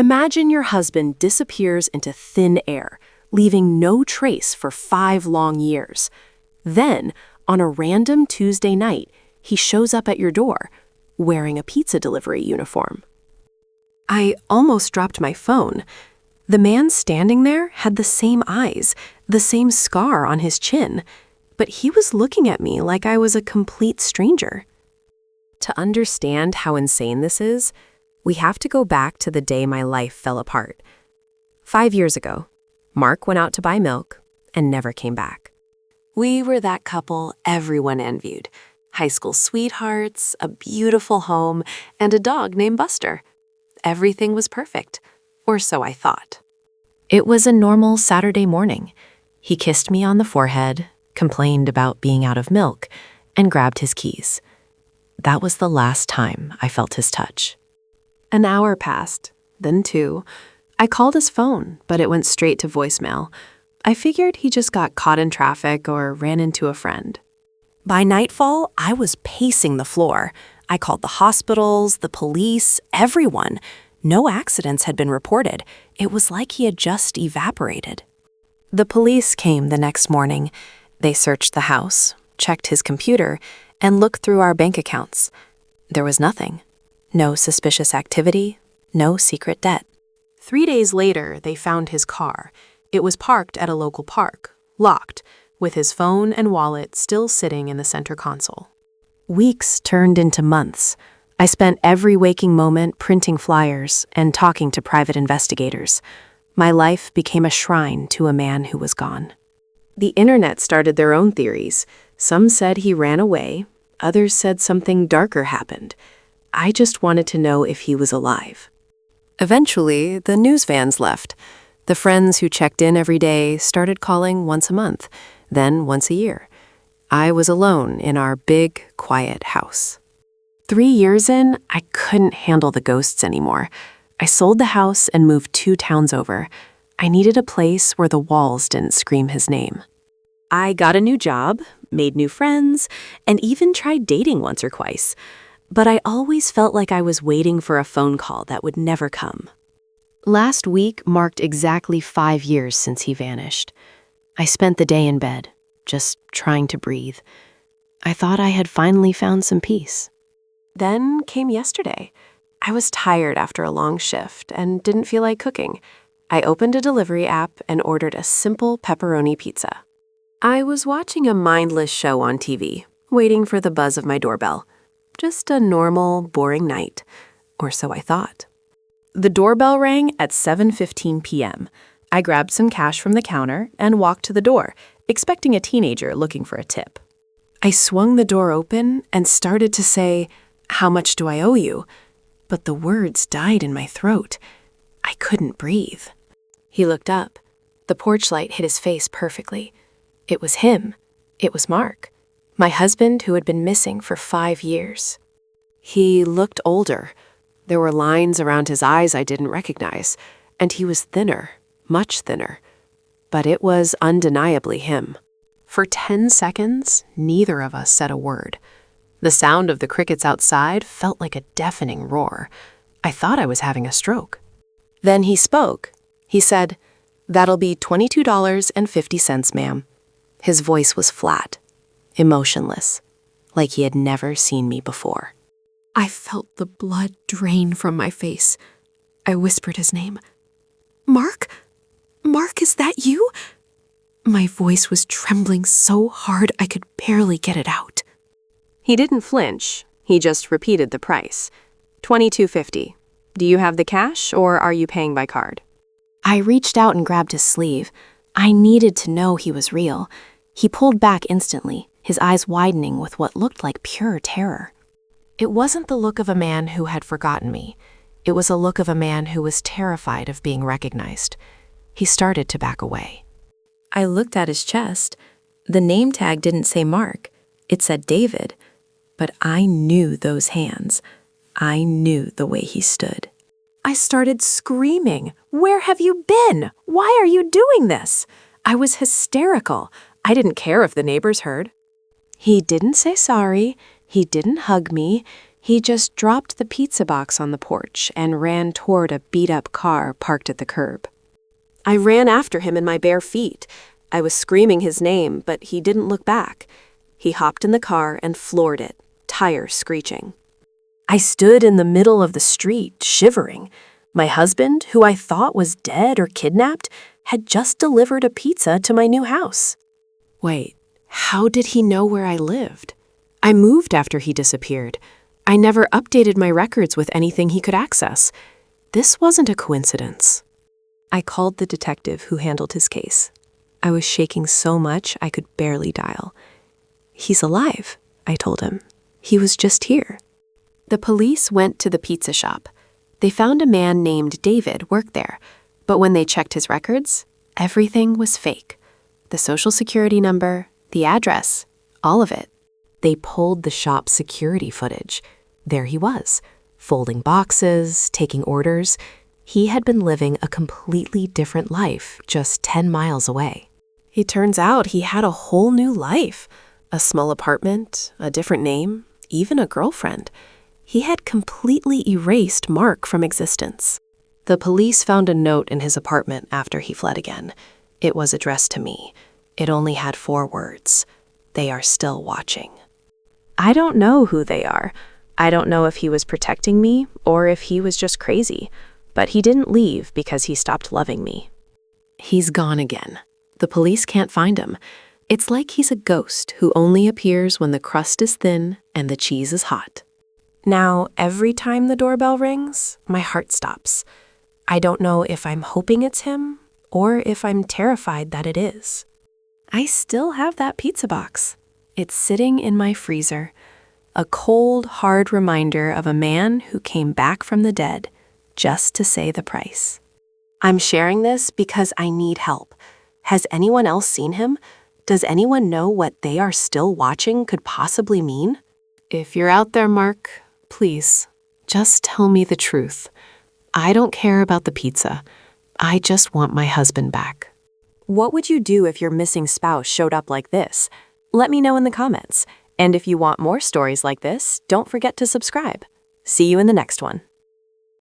Imagine your husband disappears into thin air, leaving no trace for 5 long years. Then, on a random Tuesday night, he shows up at your door, wearing a pizza delivery uniform. I almost dropped my phone. The man standing there had the same eyes, the same scar on his chin, but he was looking at me like I was a complete stranger. To understand how insane this is, we have to go back to the day my life fell apart. 5 years ago, Mark went out to buy milk and never came back. We were that couple everyone envied. High school sweethearts, a beautiful home, and a dog named Buster. Everything was perfect, or so I thought. It was a normal Saturday morning. He kissed me on the forehead, complained about being out of milk, and grabbed his keys. That was the last time I felt his touch. An hour passed, then 2. I called his phone, but it went straight to voicemail. I figured he just got caught in traffic or ran into a friend. By nightfall, I was pacing the floor. I called the hospitals, the police, everyone. No accidents had been reported. It was like he had just evaporated. The police came the next morning. They searched the house, checked his computer, and looked through our bank accounts. There was nothing. No suspicious activity, no secret debt. 3 days later, they found his car. It was parked at a local park, locked, with his phone and wallet still sitting in the center console. Weeks turned into months. I spent every waking moment printing flyers and talking to private investigators. My life became a shrine to a man who was gone. The internet started their own theories. Some said he ran away. Others said something darker happened. I just wanted to know if he was alive. Eventually, the news vans left. The friends who checked in every day started calling once a month, then once a year. I was alone in our big, quiet house. 3 years in, I couldn't handle the ghosts anymore. I sold the house and moved 2 towns over. I needed a place where the walls didn't scream his name. I got a new job, made new friends, and even tried dating once or twice. But I always felt like I was waiting for a phone call that would never come. Last week marked exactly 5 years since he vanished. I spent the day in bed, just trying to breathe. I thought I had finally found some peace. Then came yesterday. I was tired after a long shift and didn't feel like cooking. I opened a delivery app and ordered a simple pepperoni pizza. I was watching a mindless show on TV, waiting for the buzz of my doorbell. Just a normal, boring night, or so I thought. The doorbell rang at 7:15 p.m. I grabbed some cash from the counter and walked to the door, expecting a teenager looking for a tip. I swung the door open and started to say, "How much do I owe you?" But the words died in my throat. I couldn't breathe. He looked up. The porch light hit his face perfectly. It was him. It was Mark, my husband who had been missing for 5 years. He looked older. There were lines around his eyes I didn't recognize, and he was thinner, much thinner. But it was undeniably him. For 10 seconds, neither of us said a word. The sound of the crickets outside felt like a deafening roar. I thought I was having a stroke. Then he spoke. He said, "That'll be $22.50, ma'am." His voice was flat, emotionless, like he had never seen me before. I felt the blood drain from my face. I whispered his name. "Mark? Mark, is that you?" My voice was trembling so hard I could barely get it out. He didn't flinch. He just repeated the price. $22.50. Do you have the cash, or are you paying by card? I reached out and grabbed his sleeve. I needed to know he was real. He pulled back instantly, his eyes widening with what looked like pure terror. It wasn't the look of a man who had forgotten me. It was a look of a man who was terrified of being recognized. He started to back away. I looked at his chest. The name tag didn't say Mark. It said David. But I knew those hands. I knew the way he stood. I started screaming, "Where have you been? Why are you doing this?" I was hysterical. I didn't care if the neighbors heard. He didn't say sorry. He didn't hug me. He just dropped the pizza box on the porch and ran toward a beat-up car parked at the curb. I ran after him in my bare feet. I was screaming his name, but he didn't look back. He hopped in the car and floored it, tires screeching. I stood in the middle of the street, shivering. My husband, who I thought was dead or kidnapped, had just delivered a pizza to my new house. Wait, how did he know where I lived? I moved after he disappeared. I never updated my records with anything he could access. This wasn't a coincidence. I called the detective who handled his case. I was shaking so much I could barely dial. "He's alive," I told him. "He was just here." The police went to the pizza shop. They found a man named David worked there, but when they checked his records, everything was fake. The social security number, the address, all of it. They pulled the shop's security footage. There he was, folding boxes, taking orders. He had been living a completely different life just 10 miles away. It turns out he had a whole new life. A small apartment, a different name, even a girlfriend. He had completely erased Mark from existence. The police found a note in his apartment after he fled again. It was addressed to me. It only had 4 words. "They are still watching." I don't know who they are. I don't know if he was protecting me or if he was just crazy, but he didn't leave because he stopped loving me. He's gone again. The police can't find him. It's like he's a ghost who only appears when the crust is thin and the cheese is hot. Now, every time the doorbell rings, my heart stops. I don't know if I'm hoping it's him or if I'm terrified that it is. I still have that pizza box. It's sitting in my freezer, a cold, hard reminder of a man who came back from the dead just to say the price. I'm sharing this because I need help. Has anyone else seen him? Does anyone know what "they are still watching" could possibly mean? If you're out there, Mark, please, just tell me the truth. I don't care about the pizza. I just want my husband back. What would you do if your missing spouse showed up like this? Let me know in the comments. And if you want more stories like this, don't forget to subscribe. See you in the next one.